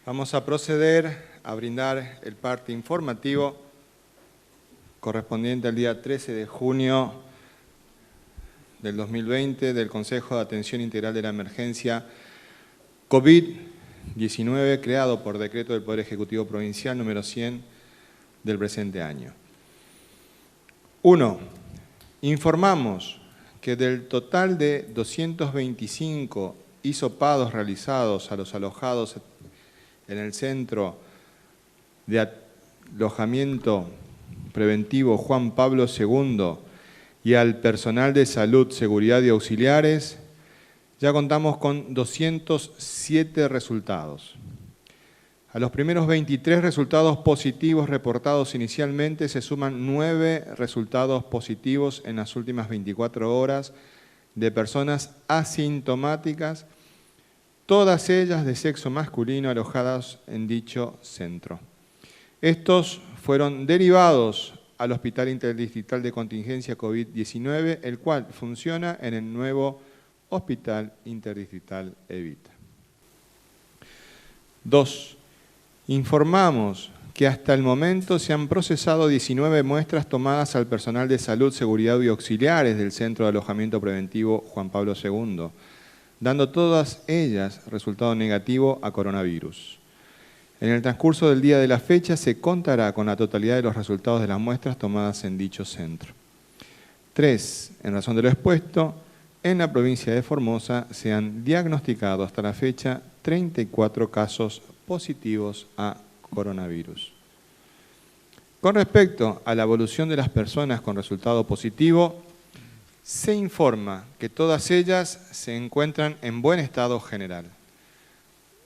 Vamos a proceder a brindar el parte informativo correspondiente al día 13 de junio del 2020 del Consejo de Atención Integral de la Emergencia COVID-19, creado por decreto del Poder Ejecutivo Provincial número 100 del presente año. 1. Informamos que del total de 225 hisopados realizados a los alojados en el Centro de Alojamiento Preventivo Juan Pablo II y al personal de salud, seguridad y auxiliares, ya contamos con 207 resultados. A los primeros 23 resultados positivos reportados inicialmente se suman 9 resultados positivos en las últimas 24 horas de personas asintomáticas, todas ellas de sexo masculino alojadas en dicho centro. Estos fueron derivados al Hospital Interdistrital de Contingencia COVID-19, el cual funciona en el nuevo Hospital Interdistrital Evita. 2. Informamos que hasta el momento se han procesado 19 muestras tomadas al personal de salud, seguridad y auxiliares del Centro de Alojamiento Preventivo Juan Pablo II, dando todas ellas resultado negativo a coronavirus. En el transcurso del día de la fecha se contará con la totalidad de los resultados de las muestras tomadas en dicho centro. 3. En razón de lo expuesto, en la provincia de Formosa se han diagnosticado hasta la fecha 34 casos positivos a coronavirus. Con respecto a la evolución de las personas con resultado positivo, se informa que todas ellas se encuentran en buen estado general.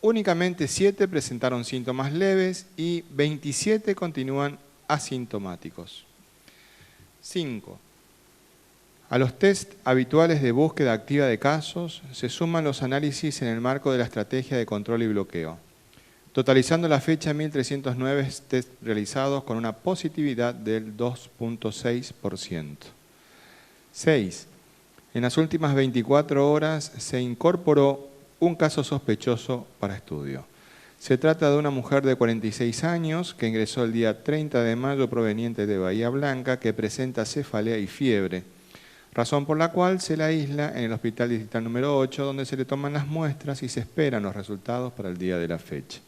Únicamente 7 presentaron síntomas leves y 27 continúan asintomáticos. 5. A los test habituales de búsqueda activa de casos se suman los análisis en el marco de la estrategia de control y bloqueo, totalizando la fecha 1.309 test realizados con una positividad del 2.6%. 6. En las últimas 24 horas se incorporó un caso sospechoso para estudio. Se trata de una mujer de 46 años que ingresó el día 30 de mayo proveniente de Bahía Blanca que presenta cefalea y fiebre, razón por la cual se la aísla en el Hospital Distrital número 8, donde se le toman las muestras y se esperan los resultados para el día de la fecha.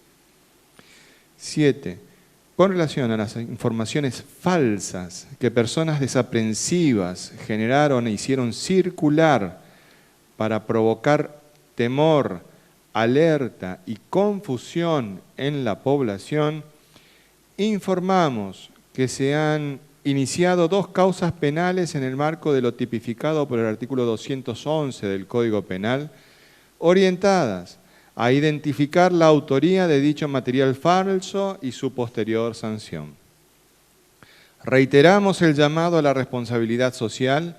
7. Con relación a las informaciones falsas que personas desaprensivas generaron e hicieron circular para provocar temor, alerta y confusión en la población, informamos que se han iniciado 2 causas penales en el marco de lo tipificado por el artículo 211 del Código Penal, orientadas a identificar la autoría de dicho material falso y su posterior sanción. Reiteramos el llamado a la responsabilidad social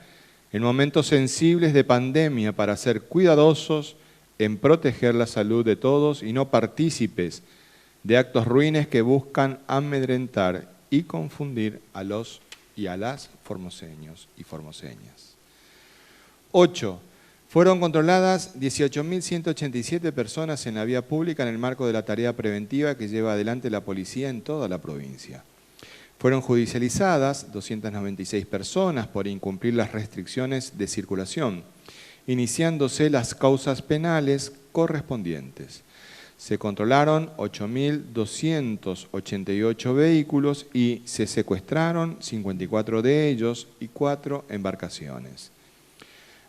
en momentos sensibles de pandemia para ser cuidadosos en proteger la salud de todos y no partícipes de actos ruines que buscan amedrentar y confundir a los y a las formoseños y formoseñas. 8. Fueron controladas 18.187 personas en la vía pública en el marco de la tarea preventiva que lleva adelante la policía en toda la provincia. Fueron judicializadas 296 personas por incumplir las restricciones de circulación, iniciándose las causas penales correspondientes. Se controlaron 8.288 vehículos y se secuestraron 54 de ellos y 4 embarcaciones.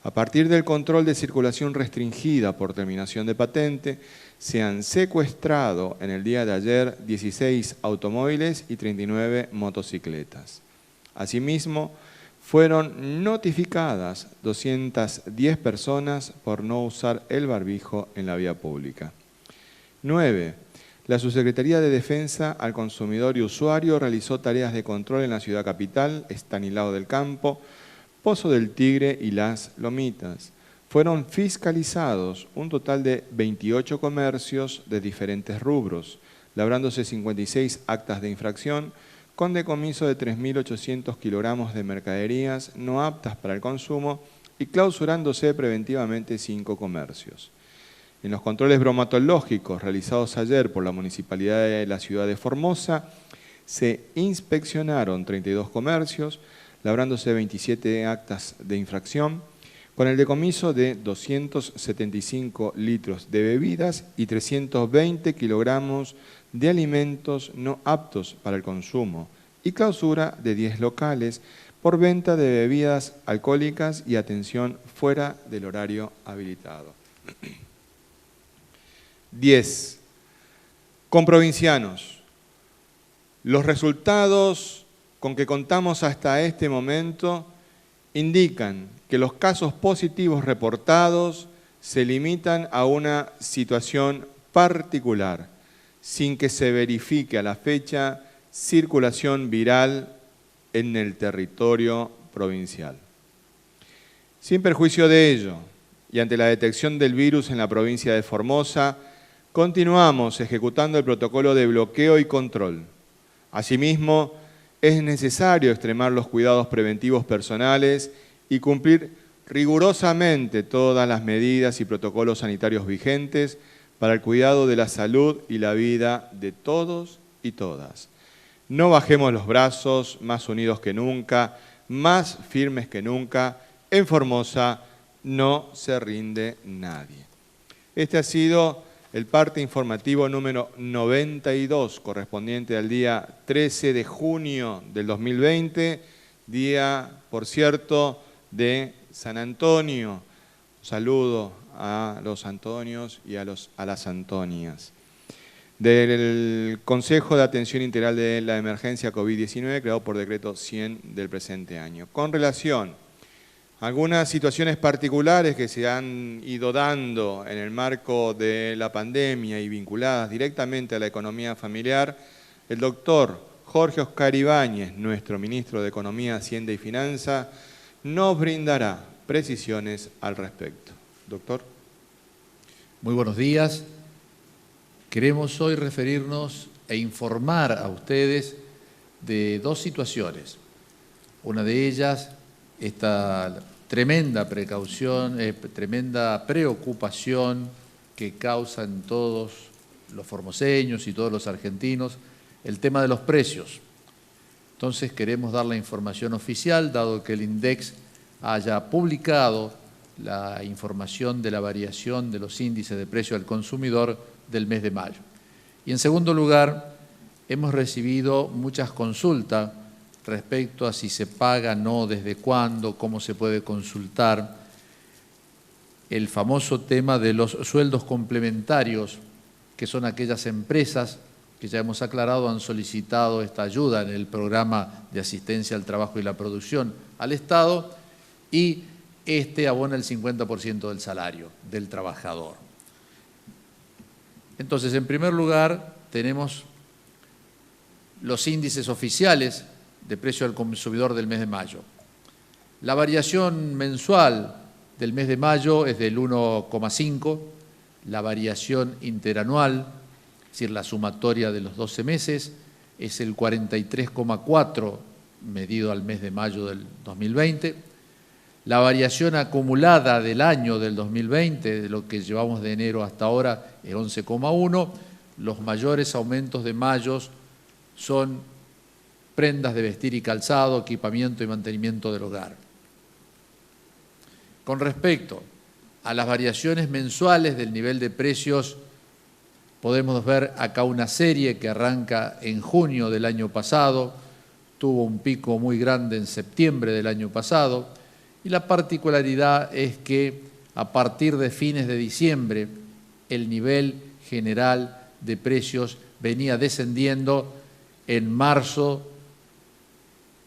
A partir del control de circulación restringida por terminación de patente, se han secuestrado en el día de ayer 16 automóviles y 39 motocicletas. Asimismo, fueron notificadas 210 personas por no usar el barbijo en la vía pública. 9. La Subsecretaría de Defensa al Consumidor y Usuario realizó tareas de control en la ciudad capital, Estanislao del Campo, Pozo del Tigre y Las Lomitas. Fueron fiscalizados un total de 28 comercios de diferentes rubros, labrándose 56 actas de infracción con decomiso de 3.800 kilogramos de mercaderías no aptas para el consumo y clausurándose preventivamente 5 comercios. En los controles bromatológicos realizados ayer por la Municipalidad de la ciudad de Formosa, se inspeccionaron 32 comercios, labrándose 27 actas de infracción, con el decomiso de 275 litros de bebidas y 320 kilogramos de alimentos no aptos para el consumo, y clausura de 10 locales por venta de bebidas alcohólicas y atención fuera del horario habilitado. 10. Con provincianos. Los resultados con que contamos hasta este momento indican que los casos positivos reportados se limitan a una situación particular, sin que se verifique a la fecha circulación viral en el territorio provincial. Sin perjuicio de ello, y ante la detección del virus en la provincia de Formosa, continuamos ejecutando el protocolo de bloqueo y control. Asimismo, es necesario extremar los cuidados preventivos personales y cumplir rigurosamente todas las medidas y protocolos sanitarios vigentes para el cuidado de la salud y la vida de todos y todas. No bajemos los brazos, más unidos que nunca, más firmes que nunca. En Formosa no se rinde nadie. Este ha sido el parte informativo número 92, correspondiente al día 13 de junio del 2020, día, por cierto, de San Antonio. Un saludo a los Antonios y a las Antonias. Del Consejo de Atención Integral de la Emergencia COVID-19, creado por decreto 100 del presente año. Con relación a algunas situaciones particulares que se han ido dando en el marco de la pandemia y vinculadas directamente a la economía familiar, el doctor Jorge Oscar Ibáñez, nuestro ministro de Economía, Hacienda y Finanza, nos brindará precisiones al respecto. Doctor. Muy buenos días. Queremos hoy referirnos e informar a ustedes de dos situaciones. Una de ellas, esta tremenda preocupación que causan todos los formoseños y todos los argentinos, el tema de los precios. Entonces queremos dar la información oficial, dado que el INDEX haya publicado la información de la variación de los índices de precio al consumidor del mes de mayo. Y en segundo lugar, hemos recibido muchas consultas respecto a si se paga, no, desde cuándo, cómo se puede consultar. El famoso tema de los sueldos complementarios, que son aquellas empresas que ya hemos aclarado han solicitado esta ayuda en el programa de asistencia al trabajo y la producción al Estado, y abona el 50% del salario del trabajador. Entonces, en primer lugar, tenemos los índices oficiales de precio al consumidor del mes de mayo. La variación mensual del mes de mayo es del 1,5, la variación interanual, es decir, la sumatoria de los 12 meses, es el 43,4 medido al mes de mayo del 2020. La variación acumulada del año del 2020, de lo que llevamos de enero hasta ahora, es 11,1. Los mayores aumentos de mayo son prendas de vestir y calzado, equipamiento y mantenimiento del hogar. Con respecto a las variaciones mensuales del nivel de precios, podemos ver acá una serie que arranca en junio del año pasado, tuvo un pico muy grande en septiembre del año pasado, y la particularidad es que a partir de fines de diciembre el nivel general de precios venía descendiendo. En marzo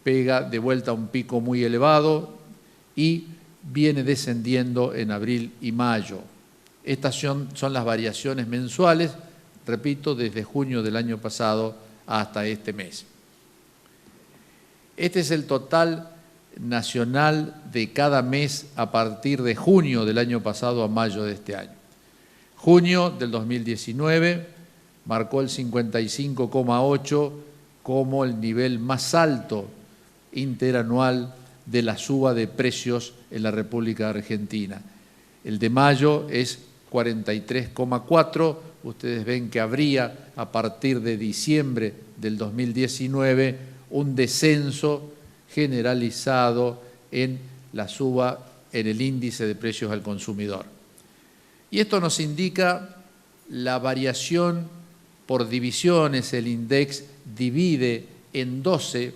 pega de vuelta a un pico muy elevado y viene descendiendo en abril y mayo. Estas son las variaciones mensuales, repito, desde junio del año pasado hasta este mes. Este es el total nacional de cada mes a partir de junio del año pasado a mayo de este año. Junio del 2019 marcó el 55,8 como el nivel más alto interanual de la suba de precios en la República Argentina. El de mayo es 43,4. Ustedes ven que habría a partir de diciembre del 2019 un descenso generalizado en la suba en el índice de precios al consumidor. Y esto nos indica la variación por divisiones. El INDEX divide en 12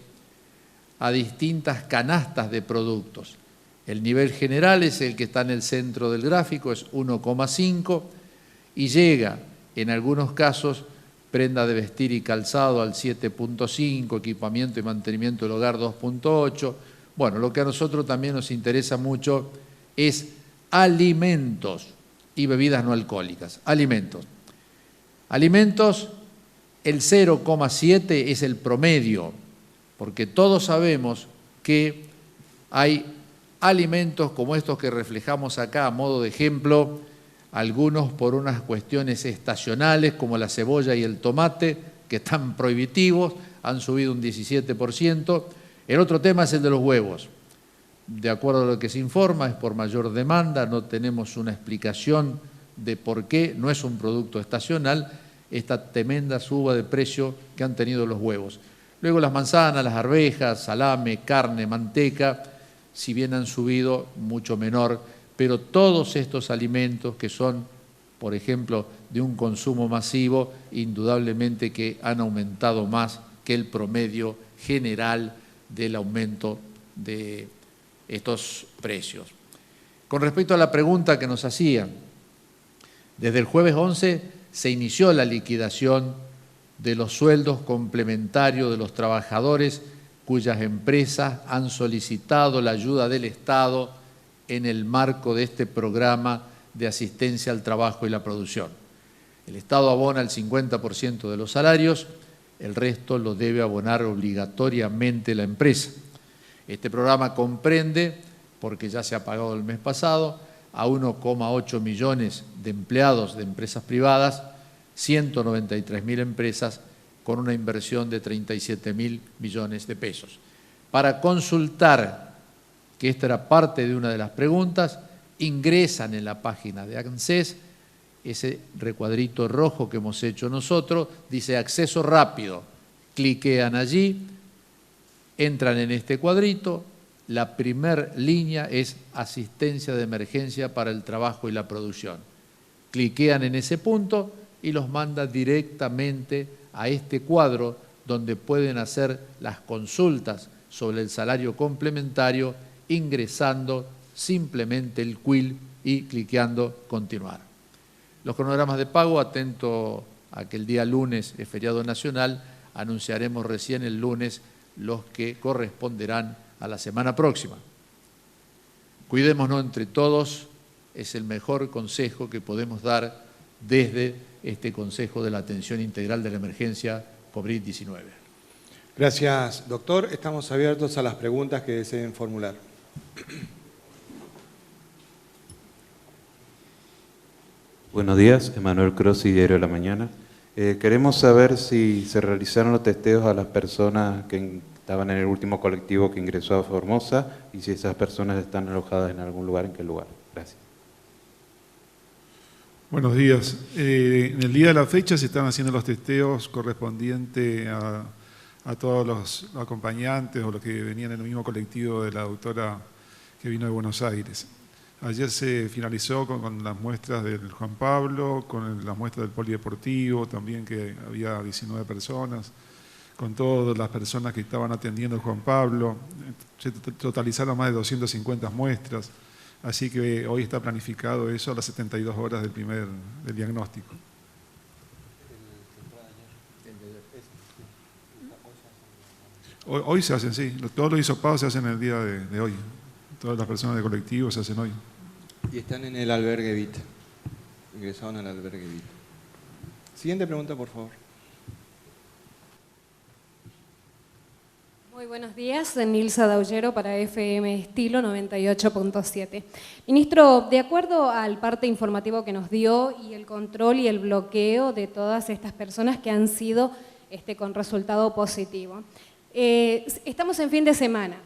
a distintas canastas de productos. El nivel general es el que está en el centro del gráfico, es 1,5 y llega en algunos casos prenda de vestir y calzado al 7,5, equipamiento y mantenimiento del hogar 2,8. Bueno, lo que a nosotros también nos interesa mucho es alimentos y bebidas no alcohólicas. Alimentos. Alimentos, el 0,7 es el promedio, porque todos sabemos que hay alimentos como estos que reflejamos acá a modo de ejemplo, algunos por unas cuestiones estacionales como la cebolla y el tomate, que están prohibitivos, han subido un 17%. El otro tema es el de los huevos. De acuerdo a lo que se informa, es por mayor demanda, no tenemos una explicación de por qué no es un producto estacional esta tremenda suba de precio que han tenido los huevos. Luego las manzanas, las arvejas, salame, carne, manteca, si bien han subido, mucho menor, pero todos estos alimentos que son, por ejemplo, de un consumo masivo, indudablemente que han aumentado más que el promedio general del aumento de estos precios. Con respecto a la pregunta que nos hacían, desde el jueves 11 se inició la liquidación de los sueldos complementarios de los trabajadores cuyas empresas han solicitado la ayuda del Estado en el marco de este programa de asistencia al trabajo y la producción. El Estado abona el 50% de los salarios, el resto lo debe abonar obligatoriamente la empresa. Este programa comprende, porque ya se ha pagado el mes pasado, a 1,8 millones de empleados de empresas privadas, 193.000 empresas con una inversión de 37.000 millones de pesos. Para consultar, que esta era parte de una de las preguntas, ingresan en la página de ANSES, ese recuadrito rojo que hemos hecho nosotros, dice acceso rápido, cliquean allí, entran en este cuadrito, la primer línea es asistencia de emergencia para el trabajo y la producción. Cliquean en ese punto y los manda directamente a este cuadro donde pueden hacer las consultas sobre el salario complementario ingresando simplemente el quill y cliqueando continuar. Los cronogramas de pago, atento a que el día lunes es feriado nacional, anunciaremos recién el lunes los que corresponderán a la semana próxima. Cuidémonos entre todos, es el mejor consejo que podemos dar desde este Consejo de la Atención Integral de la Emergencia COVID-19. Gracias, doctor. Estamos abiertos a las preguntas que deseen formular. Buenos días, Emanuel Crossi, Diario de la Mañana. Queremos saber si se realizaron los testeos a las personas que estaban en el último colectivo que ingresó a Formosa y si esas personas están alojadas en algún lugar, ¿en qué lugar? Gracias. Buenos días. En el día de la fecha se están haciendo los testeos correspondientes a todos los acompañantes o los que venían en el mismo colectivo de la doctora que vino de Buenos Aires. Ayer se finalizó con las muestras del Juan Pablo, con las muestras del polideportivo, también que había 19 personas, con todas las personas que estaban atendiendo el Juan Pablo. Se totalizaron más de 250 muestras, así que hoy está planificado eso a las 72 horas del diagnóstico. Hoy se hacen, sí, todos los hisopados se hacen el día de hoy. Todas las personas de colectivo se hacen hoy. Y están en el albergue Vita. Ingresaron al albergue Vita. Siguiente pregunta, por favor. Muy buenos días, Nilsa Daullero para FM Estilo 98.7. Ministro, de acuerdo al parte informativo que nos dio y el control y el bloqueo de todas estas personas que han sido con resultado positivo, estamos en fin de semana.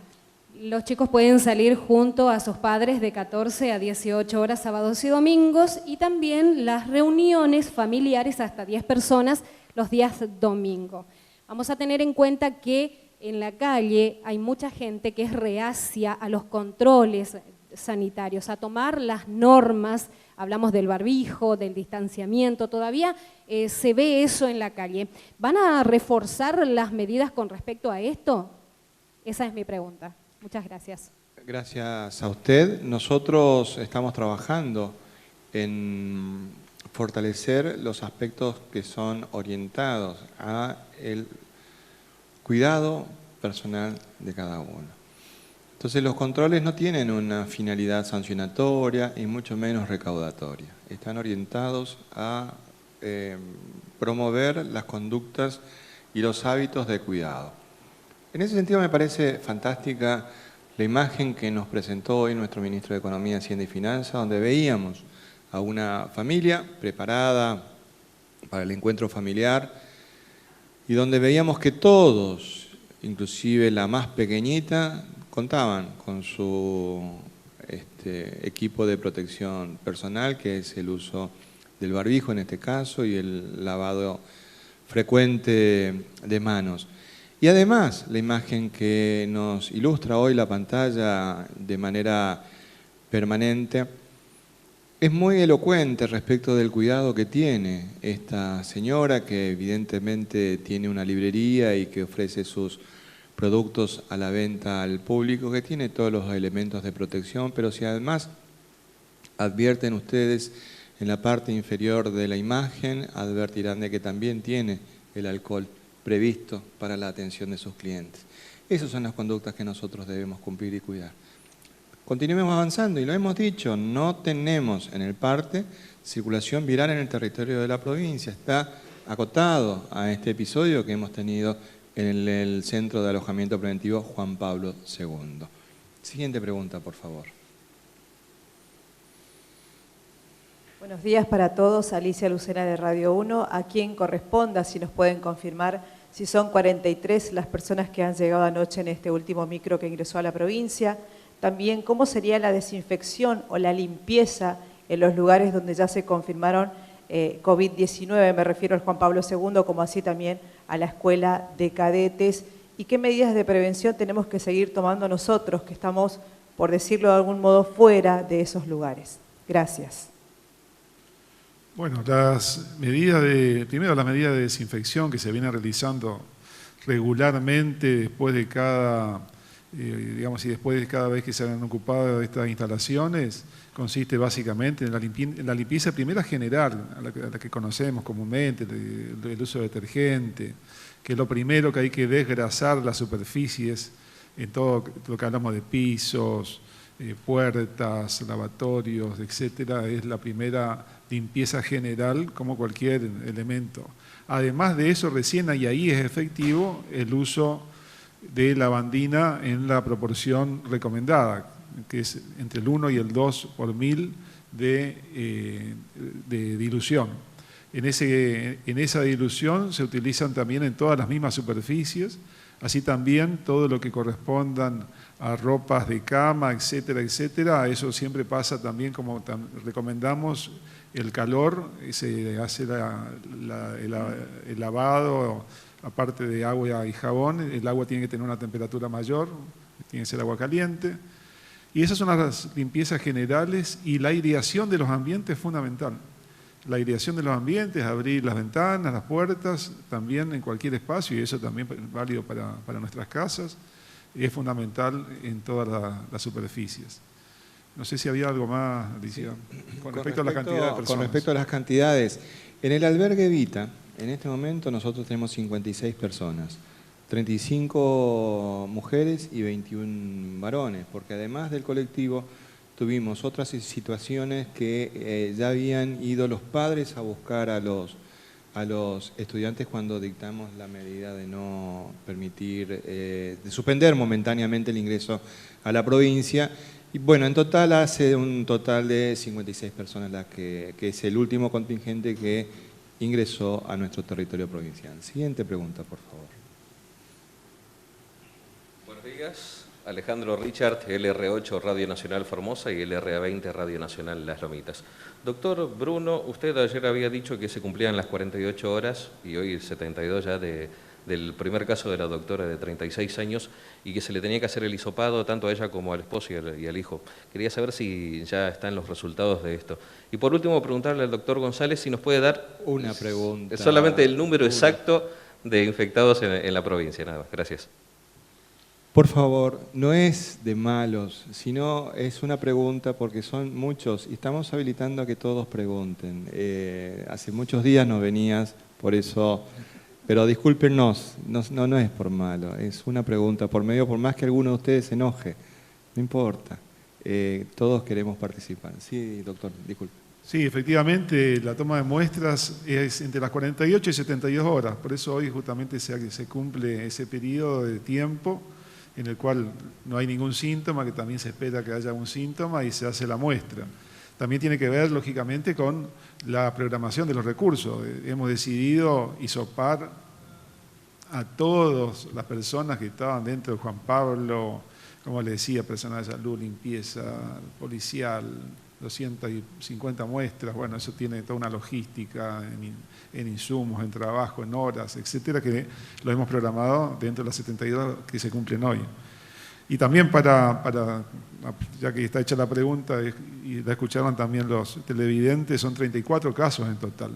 Los chicos pueden salir junto a sus padres de 14 a 18 horas sábados y domingos, y también las reuniones familiares hasta 10 personas los días domingo. Vamos a tener en cuenta que en la calle hay mucha gente que es reacia a los controles sanitarios, a tomar las normas. Hablamos del barbijo, del distanciamiento, todavía se ve eso en la calle. ¿Van a reforzar las medidas con respecto a esto? Esa es mi pregunta. Muchas gracias. Gracias a usted. Nosotros estamos trabajando en fortalecer los aspectos que son orientados a el cuidado personal de cada uno. Entonces los controles no tienen una finalidad sancionatoria y mucho menos recaudatoria. Están orientados a promover las conductas y los hábitos de cuidado. En ese sentido me parece fantástica la imagen que nos presentó hoy nuestro ministro de Economía, Hacienda y Finanzas, donde veíamos a una familia preparada para el encuentro familiar y donde veíamos que todos, inclusive la más pequeñita, contaban con su equipo de protección personal, que es el uso del barbijo en este caso y el lavado frecuente de manos. Y además, la imagen que nos ilustra hoy la pantalla de manera permanente es muy elocuente respecto del cuidado que tiene esta señora, que evidentemente tiene una librería y que ofrece sus productos a la venta al público, que tiene todos los elementos de protección, pero si además advierten ustedes en la parte inferior de la imagen, advertirán de que también tiene el alcohol previsto para la atención de sus clientes. Esas son las conductas que nosotros debemos cumplir y cuidar. Continuemos avanzando, y lo hemos dicho, no tenemos en el parte circulación viral en el territorio de la provincia. Está acotado a este episodio que hemos tenido en el Centro de Alojamiento Preventivo Juan Pablo II. Siguiente pregunta, por favor. Buenos días para todos, Alicia Lucena de Radio 1. A quien corresponda, si nos pueden confirmar si son 43 las personas que han llegado anoche en este último micro que ingresó a la provincia. También, ¿cómo sería la desinfección o la limpieza en los lugares donde ya se confirmaron COVID-19? Me refiero al Juan Pablo II, como así también a la Escuela de Cadetes. ¿Y qué medidas de prevención tenemos que seguir tomando nosotros, que estamos, por decirlo de algún modo, fuera de esos lugares? Gracias. Bueno, primero las medidas de desinfección que se vienen realizando regularmente después de cada, digamos, y después de cada vez que se han ocupado estas instalaciones, consiste básicamente en la limpieza primera general, a la que conocemos comúnmente, el uso de detergente, que es lo primero que hay que desgrasar las superficies en todo lo que hablamos de pisos, puertas, lavatorios, etcétera, es la primera limpieza general como cualquier elemento. Además de eso, recién ahí es efectivo el uso de lavandina en la proporción recomendada, que es entre el 1 y el 2 por 1000 de dilución. En esa dilución se utilizan también en todas las mismas superficies, así también todo lo que correspondan a ropas de cama, etcétera, etcétera. Eso siempre pasa también, como recomendamos, el calor, se hace el lavado, aparte de agua y jabón, el agua tiene que tener una temperatura mayor, tiene que ser agua caliente. Y esas son las limpiezas generales, y la aireación de los ambientes es fundamental. La aireación de los ambientes, abrir las ventanas, las puertas, también en cualquier espacio, y eso también es válido para nuestras casas, es fundamental en todas las superficies. No sé si había algo más, Alicia, con respecto a la cantidad de personas. Con respecto a las cantidades, en el albergue Vita, en este momento nosotros tenemos 56 personas, 35 mujeres y 21 varones, porque además del colectivo tuvimos otras situaciones que ya habían ido los padres a buscar a los estudiantes cuando dictamos la medida de no permitir, de suspender momentáneamente el ingreso a la provincia. Y bueno, en total hace un total de 56 personas que es el último contingente que ingresó a nuestro territorio provincial. Siguiente pregunta, por favor. Buenos días. Alejandro Richard, LR8 Radio Nacional Formosa y LRA20 Radio Nacional Las Lomitas. Doctor Bruno, usted ayer había dicho que se cumplían las 48 horas y hoy 72 ya del primer caso de la doctora de 36 años y que se le tenía que hacer el hisopado tanto a ella como al esposo y al hijo. Quería saber si ya están los resultados de esto. Y por último, preguntarle al doctor González si nos puede dar una pregunta. Solamente el número exacto de infectados en la provincia, nada más. Gracias. Por favor, no es de malos, sino es una pregunta porque son muchos y estamos habilitando a que todos pregunten. Hace muchos días no venías, por eso, pero discúlpenos, no es por malo, es una pregunta por medio, por más que alguno de ustedes se enoje, no importa, todos queremos participar. Sí, doctor, disculpe. Sí, efectivamente, la toma de muestras es entre las 48 y 72 horas, por eso hoy justamente se cumple ese periodo de tiempo en el cual no hay ningún síntoma, que también se espera que haya un síntoma y se hace la muestra. También tiene que ver, lógicamente, con la programación de los recursos. Hemos decidido hisopar a todas las personas que estaban dentro de Juan Pablo, como le decía, personal de salud, limpieza, policial, 250 muestras, bueno, eso tiene toda una logística en insumos, en trabajo, en horas, etcétera, que lo hemos programado dentro de las 72 que se cumplen hoy. Y también ya que está hecha la pregunta y la escucharon también los televidentes, son 34 casos en total.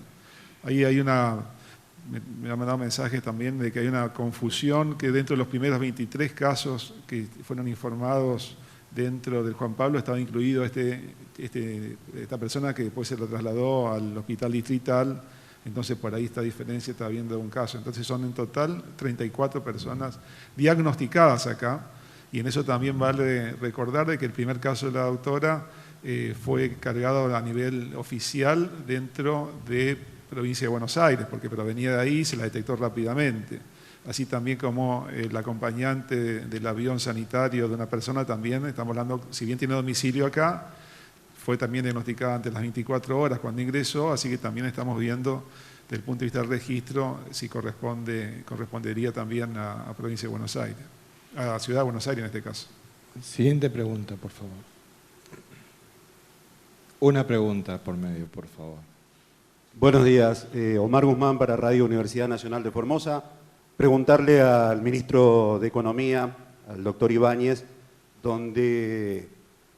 Ahí hay me han mandado mensajes también de que hay una confusión, que dentro de los primeros 23 casos que fueron informados dentro del Juan Pablo estaba incluido esta persona que después se lo trasladó al hospital distrital, entonces por ahí esta diferencia está habiendo un caso. Entonces son en total 34 personas diagnosticadas acá, y en eso también vale recordar de que el primer caso de la doctora fue cargado a nivel oficial dentro de provincia de Buenos Aires, porque provenía de ahí y se la detectó rápidamente. Así también como el acompañante del avión sanitario de una persona también, estamos hablando, si bien tiene domicilio acá, fue también diagnosticada antes de las 24 horas cuando ingresó, así que también estamos viendo desde el punto de vista del registro si correspondería también a provincia de Buenos Aires, a Ciudad de Buenos Aires en este caso. Siguiente pregunta, por favor. Una pregunta por medio, por favor. Buenos días, Omar Guzmán para Radio Universidad Nacional de Formosa. Preguntarle al ministro de Economía, al doctor Ibáñez, donde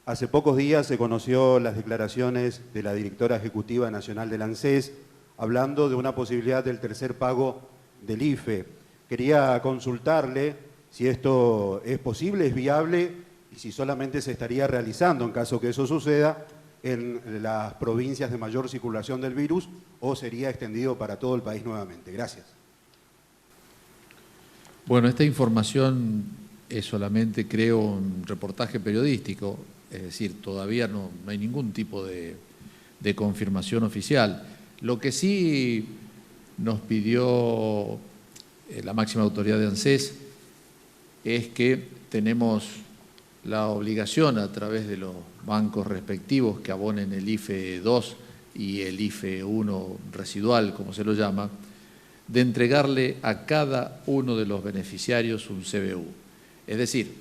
hace pocos días se conoció las declaraciones de la directora ejecutiva nacional del ANSES, hablando de una posibilidad del tercer pago del IFE. Quería consultarle si esto es posible, es viable, y si solamente se estaría realizando, en caso que eso suceda, en las provincias de mayor circulación del virus, o sería extendido para todo el país nuevamente. Gracias. Bueno, esta información es solamente, creo, un reportaje periodístico, es decir, todavía no hay ningún tipo de confirmación oficial. Lo que sí nos pidió la máxima autoridad de ANSES es que tenemos la obligación a través de los bancos respectivos que abonen el IFE 2 y el IFE 1 residual, como se lo llama, de entregarle a cada uno de los beneficiarios un CBU. Es decir,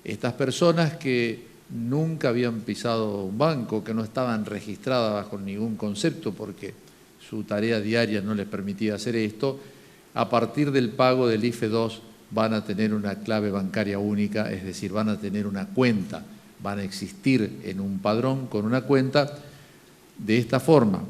estas personas que nunca habían pisado un banco, que no estaban registradas bajo ningún concepto porque su tarea diaria no les permitía hacer esto, a partir del pago del IFE 2 van a tener una clave bancaria única, es decir, van a tener una cuenta, van a existir en un padrón con una cuenta. De esta forma,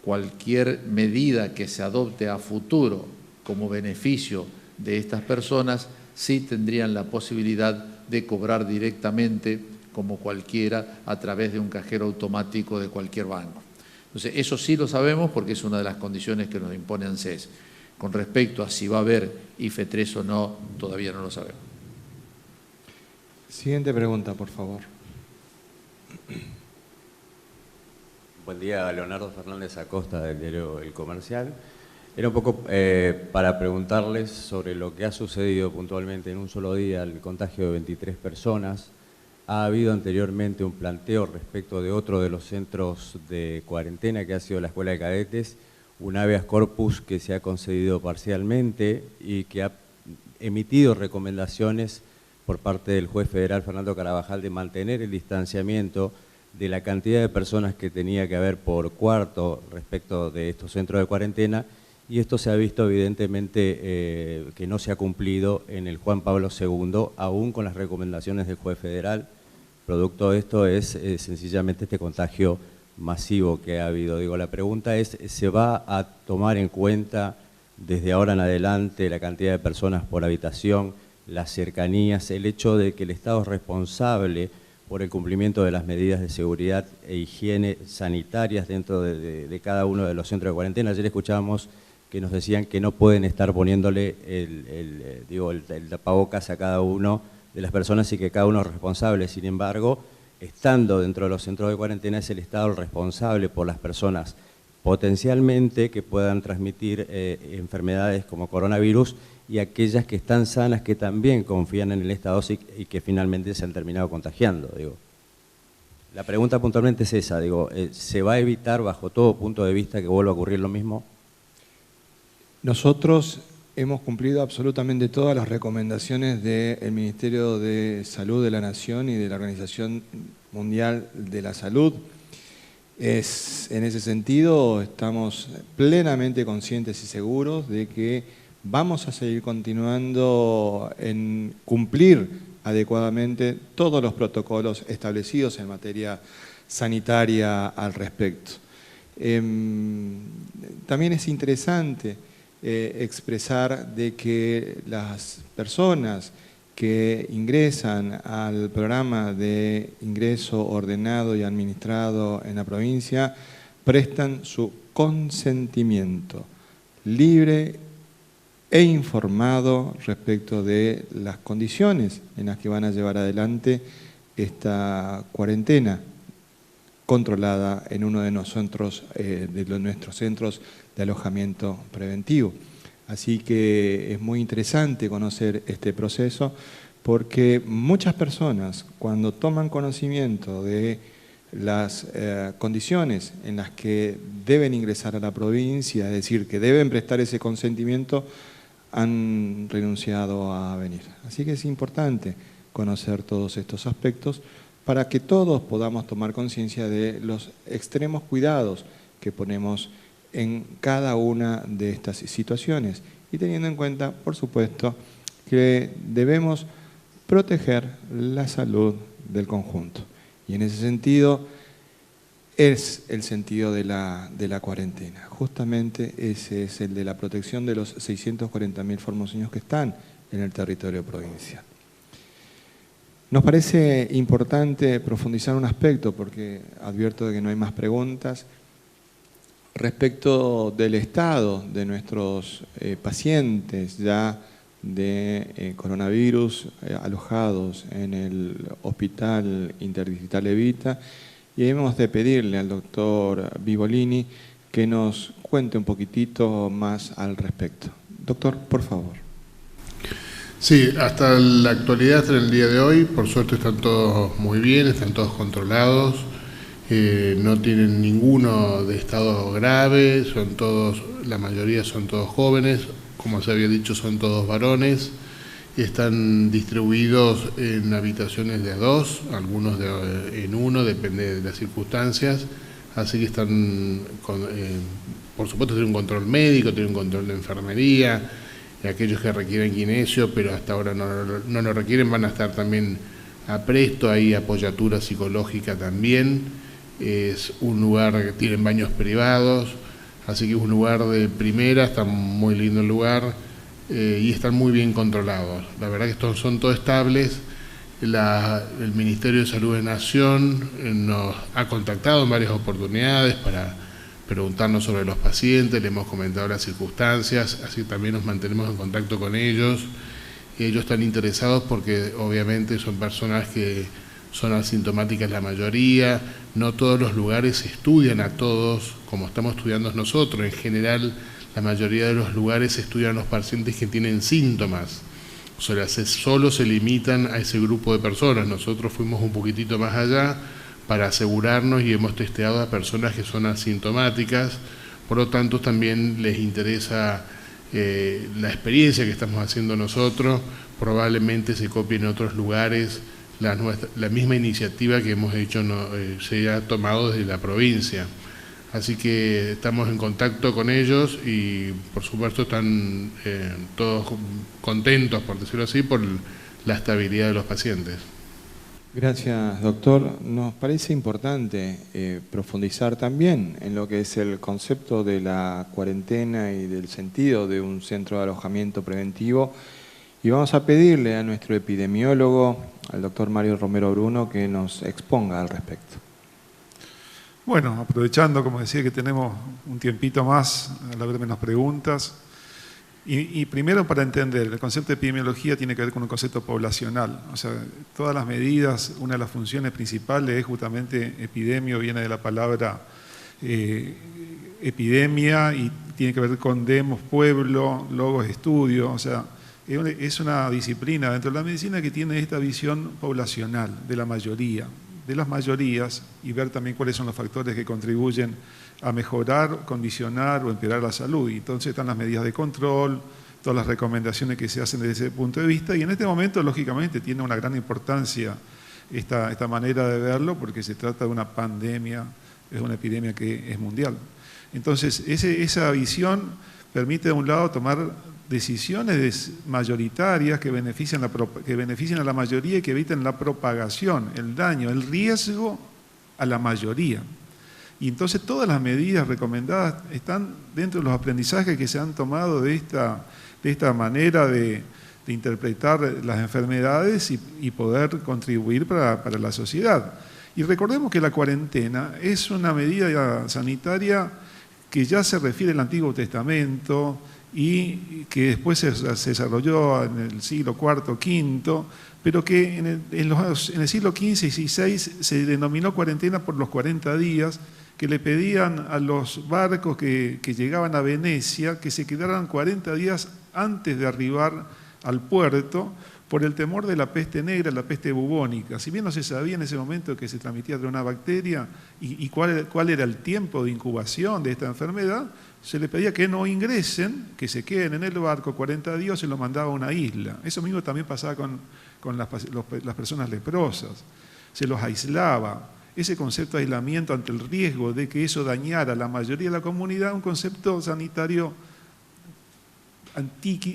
cualquier medida que se adopte a futuro como beneficio de estas personas, sí tendrían la posibilidad de cobrar directamente, como cualquiera, a través de un cajero automático de cualquier banco. Entonces, eso sí lo sabemos porque es una de las condiciones que nos impone ANSES. Con respecto a si va a haber IFE 3 o no, todavía no lo sabemos. Siguiente pregunta, por favor. Buen día, Leonardo Fernández Acosta, del diario El Comercial. Era un poco para preguntarles sobre lo que ha sucedido puntualmente en un solo día, el contagio de 23 personas. Ha habido anteriormente un planteo respecto de otro de los centros de cuarentena, que ha sido la Escuela de Cadetes, un habeas corpus que se ha concedido parcialmente y que ha emitido recomendaciones por parte del juez federal Fernando Carabajal de mantener el distanciamiento de la cantidad de personas que tenía que haber por cuarto respecto de estos centros de cuarentena, y esto se ha visto evidentemente que no se ha cumplido en el Juan Pablo II, aún con las recomendaciones del juez federal. Producto de esto es sencillamente este contagio masivo que ha habido. Digo, la pregunta es, ¿se va a tomar en cuenta desde ahora en adelante la cantidad de personas por habitación, las cercanías, el hecho de que el Estado es responsable por el cumplimiento de las medidas de seguridad e higiene sanitarias dentro de cada uno de los centros de cuarentena? Ayer escuchábamos que nos decían que no pueden estar poniéndole el tapabocas a cada uno de las personas y que cada uno es responsable. Sin embargo, estando dentro de los centros de cuarentena, es el Estado el responsable por las personas potencialmente que puedan transmitir enfermedades como coronavirus, y aquellas que están sanas que también confían en el Estado y que finalmente se han terminado contagiando. Digo. La pregunta puntualmente es esa, digo, ¿se va a evitar bajo todo punto de vista que vuelva a ocurrir lo mismo? Nosotros hemos cumplido absolutamente todas las recomendaciones del Ministerio de Salud de la Nación y de la Organización Mundial de la Salud. En ese sentido, estamos plenamente conscientes y seguros de que vamos a seguir continuando en cumplir adecuadamente todos los protocolos establecidos en materia sanitaria al respecto. También es interesante expresar de que las personas que ingresan al programa de ingreso ordenado y administrado en la provincia prestan su consentimiento libre e informado respecto de las condiciones en las que van a llevar adelante esta cuarentena controlada en uno de nuestros centros de alojamiento preventivo. Así que es muy interesante conocer este proceso, porque muchas personas, cuando toman conocimiento de las condiciones en las que deben ingresar a la provincia, es decir, que deben prestar ese consentimiento, han renunciado a venir. Así que es importante conocer todos estos aspectos para que todos podamos tomar conciencia de los extremos cuidados que ponemos en cada una de estas situaciones, y teniendo en cuenta, por supuesto, que debemos proteger la salud del conjunto. Y en ese sentido es el sentido de la cuarentena. Justamente ese es el de la protección de los 640.000 formoseños que están en el territorio provincial. Nos parece importante profundizar un aspecto, porque advierto de que no hay más preguntas, respecto del estado de nuestros pacientes ya de coronavirus alojados en el Hospital Interdistrital Evita, y hemos de pedirle al doctor Vivolini que nos cuente un poquitito más al respecto. Doctor, por favor. Sí, hasta la actualidad, hasta el día de hoy, por suerte están todos muy bien, están todos controlados. No tienen ninguno de estado grave, son todos, la mayoría son todos jóvenes, como se había dicho, son todos varones, y están distribuidos en habitaciones de a dos, algunos en uno, depende de las circunstancias, así que están, por supuesto tienen un control médico, tienen un control de enfermería, y aquellos que requieren kinesio, pero hasta ahora no lo requieren, van a estar también a presto, hay apoyatura psicológica también. Es un lugar que tienen baños privados, así que es un lugar de primera, está muy lindo el lugar y están muy bien controlados. La verdad que estos son todos estables. El Ministerio de Salud de Nación nos ha contactado en varias oportunidades para preguntarnos sobre los pacientes, le hemos comentado las circunstancias, así también nos mantenemos en contacto con ellos. Ellos están interesados porque obviamente son personas que son asintomáticas la mayoría, no todos los lugares estudian a todos como estamos estudiando nosotros. En general, la mayoría de los lugares estudian a los pacientes que tienen síntomas, o sea, solo se limitan a ese grupo de personas. Nosotros fuimos un poquitito más allá para asegurarnos y hemos testeado a personas que son asintomáticas, por lo tanto también les interesa la experiencia que estamos haciendo nosotros, probablemente se copie en otros lugares la misma iniciativa que hemos hecho, se ha tomado desde la provincia. Así que estamos en contacto con ellos y por supuesto están todos contentos, por decirlo así, por la estabilidad de los pacientes. Gracias, doctor. Nos parece importante profundizar también en lo que es el concepto de la cuarentena y del sentido de un centro de alojamiento preventivo. Y vamos a pedirle a nuestro epidemiólogo, al doctor Mario Romero Bruno, que nos exponga al respecto. Bueno, aprovechando, como decía, que tenemos un tiempito más, al haber menos preguntas, y primero para entender, el concepto de epidemiología tiene que ver con un concepto poblacional. O sea, todas las medidas, una de las funciones principales es justamente epidemio, viene de la palabra epidemia y tiene que ver con demos, pueblo, logos, estudio. O sea, es una disciplina dentro de la medicina que tiene esta visión poblacional de la mayoría, de las mayorías, y ver también cuáles son los factores que contribuyen a mejorar, condicionar o empeorar la salud. Y entonces están las medidas de control, todas las recomendaciones que se hacen desde ese punto de vista, y en este momento, lógicamente, tiene una gran importancia esta manera de verlo, porque se trata de una pandemia, es una epidemia que es mundial. Entonces, esa visión permite, de un lado, tomar decisiones mayoritarias que benefician a la mayoría y que eviten la propagación, el daño, el riesgo a la mayoría. Y entonces todas las medidas recomendadas están dentro de los aprendizajes que se han tomado de esta manera de interpretar las enfermedades y poder contribuir para la sociedad. Y recordemos que la cuarentena es una medida sanitaria que ya se refiere al Antiguo Testamento y que después se desarrolló en el siglo IV, V, pero que en el siglo XV y XVI se denominó cuarentena por los 40 días, que le pedían a los barcos que llegaban a Venecia que se quedaran 40 días antes de arribar al puerto por el temor de la peste negra, la peste bubónica. Si bien no se sabía en ese momento que se transmitía de una bacteria y cuál era el tiempo de incubación de esta enfermedad, se le pedía que no ingresen, que se queden en el barco 40 días, se los mandaba a una isla. Eso mismo también pasaba con las personas leprosas, se los aislaba. Ese concepto de aislamiento ante el riesgo de que eso dañara a la mayoría de la comunidad, un concepto sanitario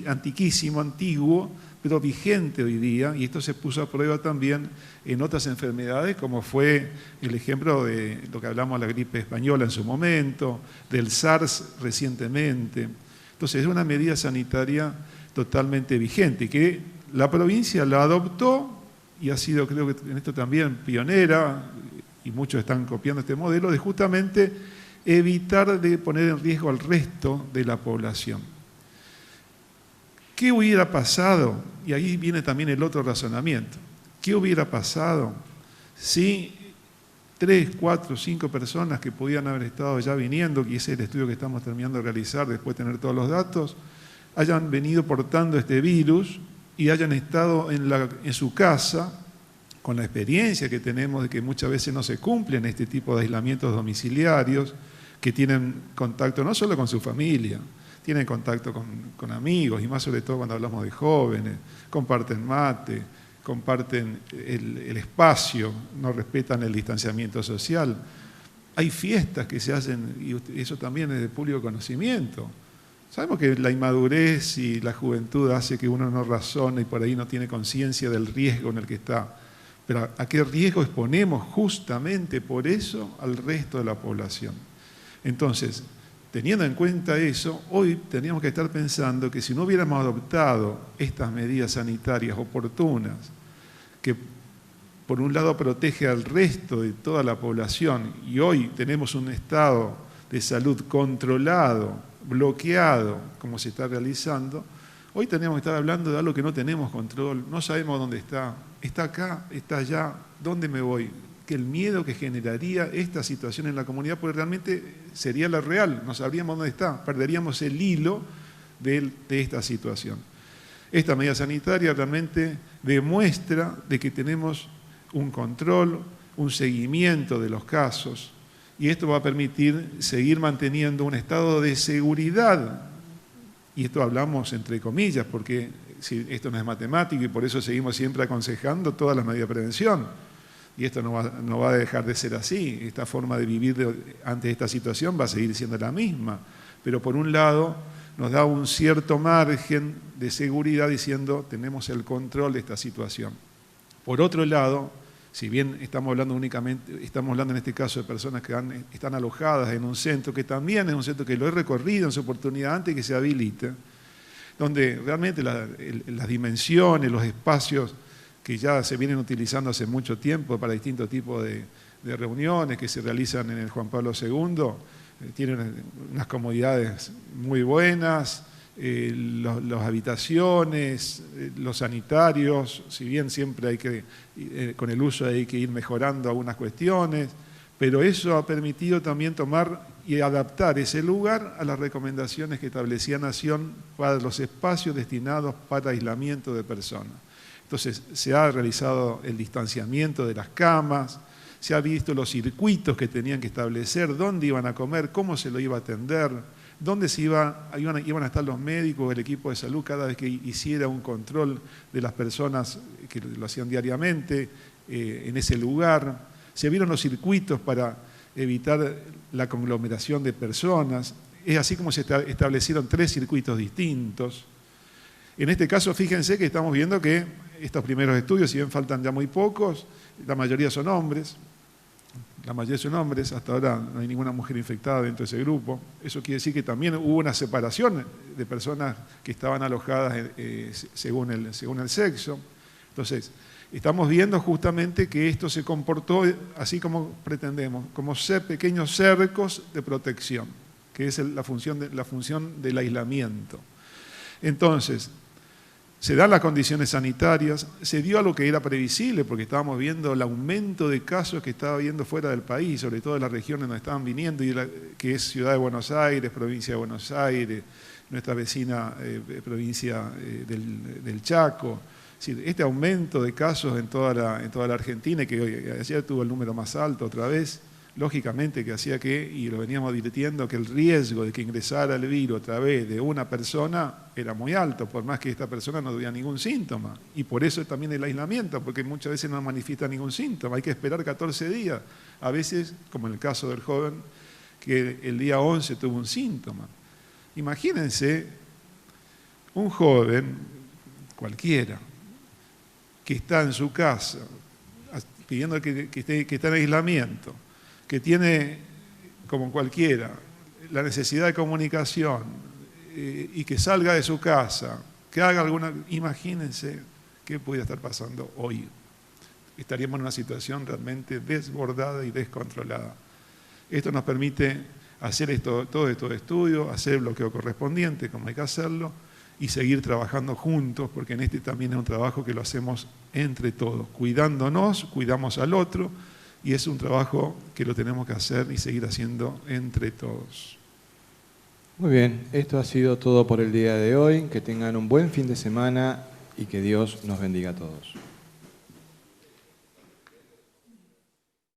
antiquísimo, antiguo, pero vigente hoy día, y esto se puso a prueba también en otras enfermedades, como fue el ejemplo de lo que hablamos de la gripe española en su momento, del SARS recientemente. Entonces es una medida sanitaria totalmente vigente, que la provincia la adoptó y ha sido, creo que en esto también, pionera, y muchos están copiando este modelo, de justamente evitar de poner en riesgo al resto de la población. ¿Qué hubiera pasado? Y ahí viene también el otro razonamiento. ¿Qué hubiera pasado si 3, 4, 5 personas que podían haber estado ya viniendo, y ese es el estudio que estamos terminando de realizar después de tener todos los datos, hayan venido portando este virus y hayan estado en su casa, con la experiencia que tenemos de que muchas veces no se cumplen este tipo de aislamientos domiciliarios, que tienen contacto no solo con su familia, tienen contacto con amigos, y más sobre todo cuando hablamos de jóvenes, comparten mate, comparten el espacio, no respetan el distanciamiento social. Hay fiestas que se hacen, y eso también es de público conocimiento. Sabemos que la inmadurez y la juventud hace que uno no razone y por ahí no tiene conciencia del riesgo en el que está. Pero ¿a qué riesgo exponemos justamente por eso al resto de la población? Entonces, teniendo en cuenta eso, hoy teníamos que estar pensando que si no hubiéramos adoptado estas medidas sanitarias oportunas, que por un lado protege al resto de toda la población, y hoy tenemos un estado de salud controlado, bloqueado, como se está realizando, hoy tenemos que estar hablando de algo que no tenemos control, no sabemos dónde está acá, está allá, ¿dónde me voy? Que el miedo que generaría esta situación en la comunidad, porque realmente sería la real, no sabríamos dónde está, perderíamos el hilo de esta situación. Esta medida sanitaria realmente demuestra de que tenemos un control, un seguimiento de los casos, y esto va a permitir seguir manteniendo un estado de seguridad, y esto hablamos entre comillas, porque esto no es matemático y por eso seguimos siempre aconsejando todas las medidas de prevención. Y esto no va a dejar de ser así. Esta forma de vivir ante esta situación va a seguir siendo la misma. Pero por un lado nos da un cierto margen de seguridad diciendo tenemos el control de esta situación. Por otro lado, si bien estamos hablando en este caso de personas que están alojadas en un centro, que también es un centro que lo he recorrido en su oportunidad antes de que se habilite, donde realmente las dimensiones, los espacios que ya se vienen utilizando hace mucho tiempo para distintos tipos de reuniones que se realizan en el Juan Pablo II, tienen unas comodidades muy buenas, las habitaciones, los sanitarios, si bien siempre hay que, con el uso hay que ir mejorando algunas cuestiones, pero eso ha permitido también tomar y adaptar ese lugar a las recomendaciones que establecía Nación para los espacios destinados para aislamiento de personas. Entonces se ha realizado el distanciamiento de las camas, se ha visto los circuitos que tenían que establecer, dónde iban a comer, cómo se lo iba a atender, dónde iban a estar los médicos, el equipo de salud cada vez que hiciera un control de las personas que lo hacían diariamente en ese lugar. Se vieron los circuitos para evitar la conglomeración de personas. Es así como se establecieron 3 circuitos distintos. En este caso, fíjense que estamos viendo que estos primeros estudios, si bien faltan ya muy pocos, la mayoría son hombres. La mayoría son hombres, hasta ahora no hay ninguna mujer infectada dentro de ese grupo. Eso quiere decir que también hubo una separación de personas que estaban alojadas según el sexo. Entonces, estamos viendo justamente que esto se comportó así como pretendemos, como pequeños cercos de protección, que es la función del aislamiento. Entonces, se dan las condiciones sanitarias, se dio a lo que era previsible, porque estábamos viendo el aumento de casos que estaba habiendo fuera del país, sobre todo en las regiones donde estaban viniendo, que es Ciudad de Buenos Aires, provincia de Buenos Aires, nuestra vecina provincia del Chaco. Es decir, este aumento de casos en toda la Argentina, que ayer tuvo el número más alto otra vez, lógicamente que hacía y lo veníamos advirtiendo, que el riesgo de que ingresara el virus a través de una persona era muy alto, por más que esta persona no tuviera ningún síntoma. Y por eso también el aislamiento, porque muchas veces no manifiesta ningún síntoma, hay que esperar 14 días. A veces, como en el caso del joven, que el día 11 tuvo un síntoma. Imagínense un joven, cualquiera, que está en su casa, pidiendo que esté en aislamiento, que tiene, como cualquiera, la necesidad de comunicación y que salga de su casa, que haga imagínense qué puede estar pasando hoy. Estaríamos en una situación realmente desbordada y descontrolada. Esto nos permite hacer todos estos estudios, hacer el bloqueo correspondiente, como hay que hacerlo, y seguir trabajando juntos, porque en este también es un trabajo que lo hacemos entre todos, cuidándonos, cuidamos al otro, y es un trabajo que lo tenemos que hacer y seguir haciendo entre todos. Muy bien, esto ha sido todo por el día de hoy. Que tengan un buen fin de semana y que Dios nos bendiga a todos.